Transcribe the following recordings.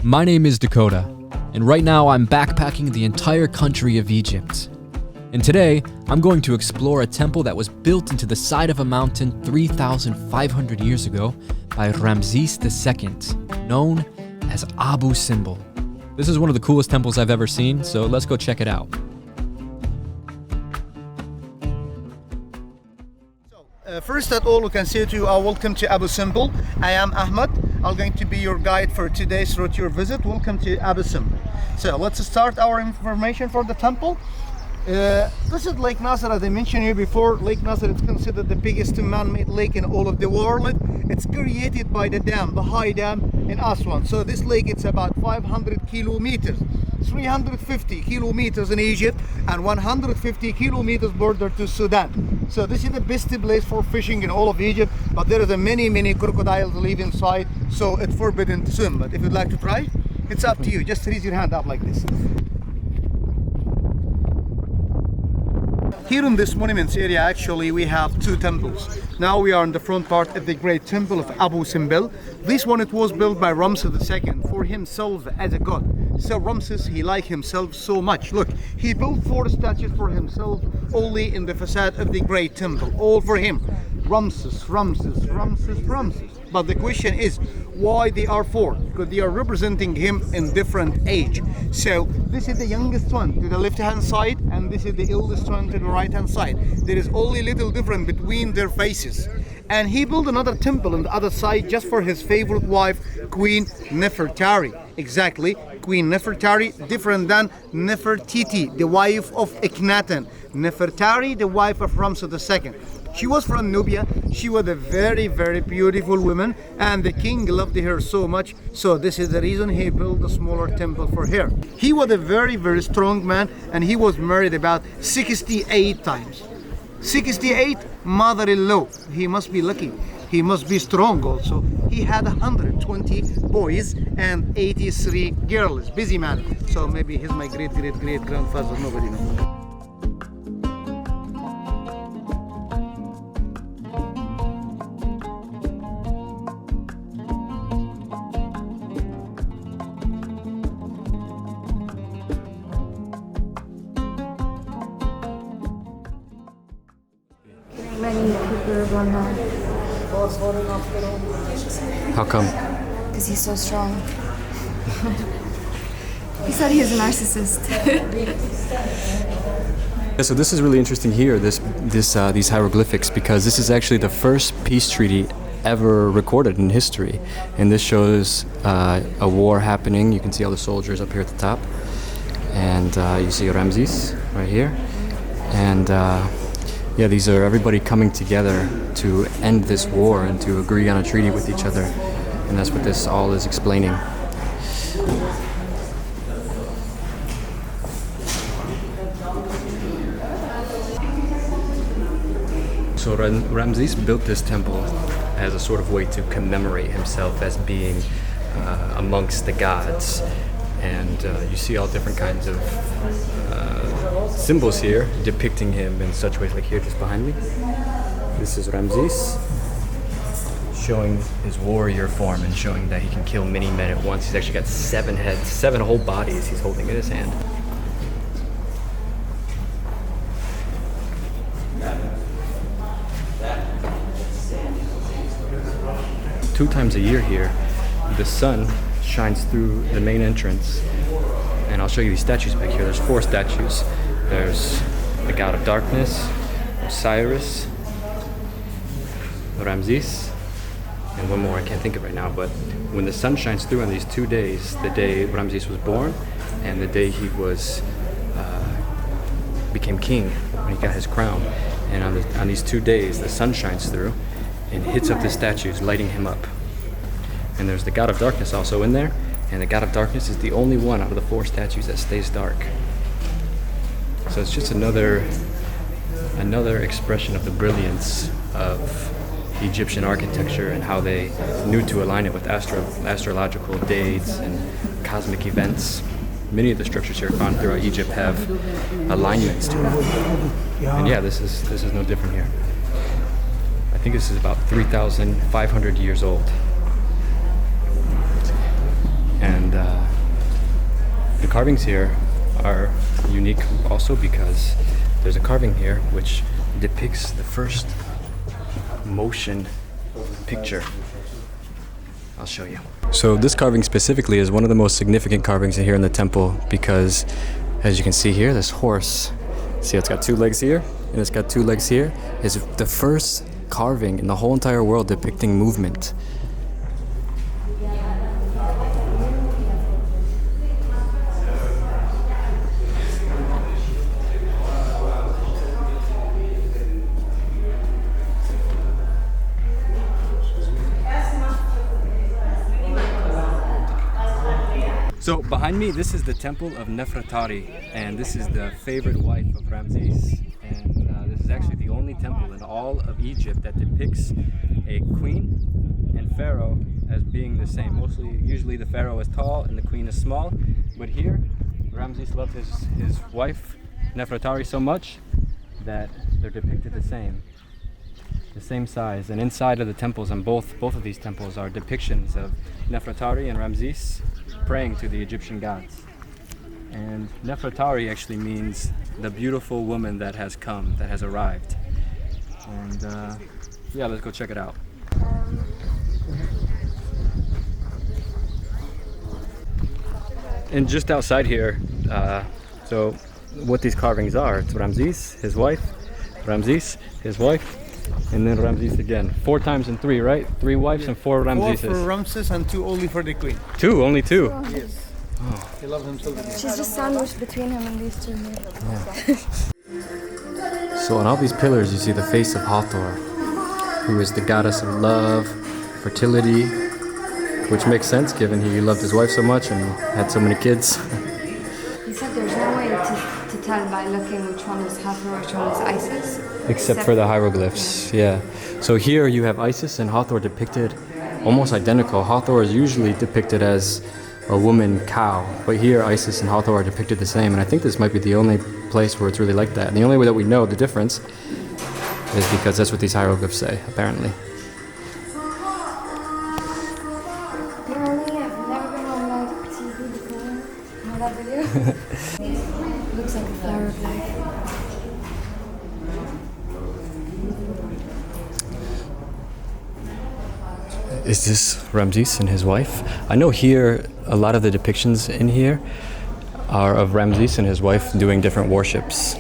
My name is Dakota, and right now I'm backpacking the entire country of Egypt. And today, I'm going to explore a temple that was built into the side of a mountain 3,500 years ago by Ramses II, known as Abu Simbel. This is one of the coolest temples I've ever seen, so let's go check it out. First of all, we can say to you, welcome to Abu Simbel. I am Ahmed. I'm going to be your guide for today throughout your visit. Welcome to Abu Simbel. So let's start our information for the temple. This is Lake Nazar, as I mentioned here before. Lake Nazar is considered the biggest man-made lake in all of the world. It's created by the dam, the high dam in Aswan. So this lake, it's about 500 kilometers, 350 kilometers in Egypt, and 150 kilometers border to Sudan. So this is the best place for fishing in all of Egypt, but there are many crocodiles live inside, so it's forbidden to swim. But if you'd like to try, it's up to you. Just raise your hand up like this. Here in this monuments area, actually, we have two temples. Now we are in the front part of the great temple of Abu Simbel. This one, it was built by Ramses II for himself as a god. So Ramses, he liked himself so much. Look, he built 4 statues for himself only in the facade of the great temple, all for him. Ramses. But the question is, why they are 4? Because they are representing him in different age. So this is the youngest one to the left hand side, and this is the eldest one to the right hand side. There is only little difference between their faces. And he built another temple on the other side just for his favorite wife, Queen Nefertari. Exactly, Queen Nefertari, different than Nefertiti, the wife of Akhenaten. Nefertari, the wife of Ramses II. She was from Nubia. She was a very beautiful woman, and the king loved her so much. So this is the reason he built a smaller temple for her. He was a very strong man, and he was married about 68 times. 68 mother-in-law. He must be lucky. He must be strong also. He had 120 boys and 83 girls. Busy man. So maybe he's my great grandfather. Nobody knows. How come? Because he's so strong. He said he is a narcissist. Yeah, so this is really interesting here, these hieroglyphics, because this is actually the first peace treaty ever recorded in history. And this shows a war happening. You can see all the soldiers up here at the top. And you see Ramses right here. And yeah, these are everybody coming together to end this war and to agree on a treaty with each other. And that's what this all is explaining. So Ramses built this temple as a sort of way to commemorate himself as being amongst the gods. And you see all different kinds of symbols here depicting him in such ways, like here just behind me. This is Ramses showing his warrior form and showing that he can kill many men at once. He's actually got 7 heads, 7 whole bodies he's holding in his hand. Two times a year here, the sun shines through the main entrance, and I'll show you these statues back here. There's 4 statues. There's the god of darkness, Osiris, Ramses, and one more I can't think of right now. But when the sun shines through on these 2 days, the day Ramses was born and the day he was became king, when he got his crown, and on these 2 days the sun shines through and hits up the statues, lighting him up. And there's the god of darkness also in there, and the god of darkness is the only one out of the 4 statues that stays dark. So it's just another expression of the brilliance of Egyptian architecture and how they knew to align it with astrological dates and cosmic events. Many of the structures here found throughout Egypt have alignments to them. And yeah, this is no different here. I think this is about 3,500 years old. And carvings here are unique also because there's a carving here which depicts the first motion picture. I'll show you. So this carving specifically is one of the most significant carvings here in the temple because, as you can see here, this horse, see it's got 2 legs here and it's got 2 legs here, is the first carving in the whole entire world depicting movement. So behind me, this is the temple of Nefertari, and this is the favorite wife of Ramses. And this is actually the only temple in all of Egypt that depicts a queen and pharaoh as being the same. Usually the pharaoh is tall and the queen is small, but here Ramses loved his wife Nefertari so much that they're depicted the same size. And inside of the temples, and both of these temples are depictions of Nefertari and Ramses praying to the Egyptian gods. And Nefertari actually means the beautiful woman that has come, that has arrived. And yeah, let's go check it out. And just outside here, so what these carvings are, it's Ramses, his wife, Ramses, his wife, and then Ramses again. 4 times in 3, right? 3 wives and 4 Ramses. 4 for Ramses and 2 only for the queen. 2, only 2. Yes. Oh. He loves him so much. She's just sandwiched between him and these 2 here. Yeah. So on all these pillars you see the face of Hathor, who is the goddess of love, fertility, which makes sense given he loved his wife so much and had so many kids. He said there's no way to tell by looking which one is Hathor, which one is Isis. Except for the hieroglyphs, yeah. So here you have Isis and Hathor depicted almost identical. Hathor is usually depicted as a woman cow, but here Isis and Hathor are depicted the same, and I think this might be the only place where it's really like that. And the only way that we know the difference is because that's what these hieroglyphs say, apparently. Apparently, I've never been on live TV before. You know that video? Looks like a flower of life. Is this Ramses and his wife? I know here a lot of the depictions in here are of Ramses and his wife doing different worships.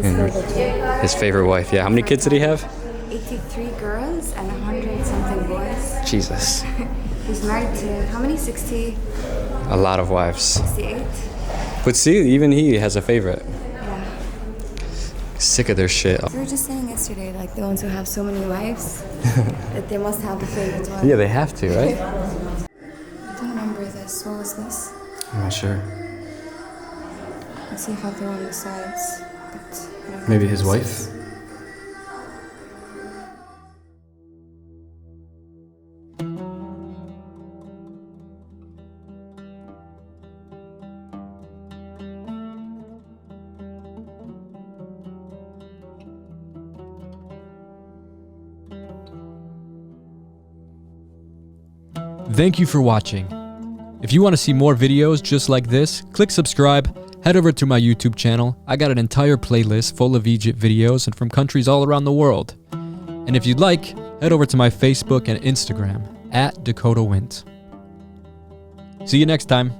And his favorite wife, yeah. How many kids did he have? 83 girls and 100 something boys. Jesus. He's married to how many? 60? A lot of wives. 68? But see, even he has a favorite. Yeah. Sick of their shit. We were just saying yesterday, like the ones who have so many wives, that they must have a favorite one. Yeah, they have to, right? I don't remember this. What was this? I'm not sure. Let's see if I've on the sides. But I don't Maybe know his what wife? this is. Thank you for watching. If you want to see more videos just like this, click subscribe, head over to my YouTube channel. I got an entire playlist full of Egypt videos and from countries all around the world. And if you'd like, head over to my Facebook and Instagram @DakotaWint. See you next time.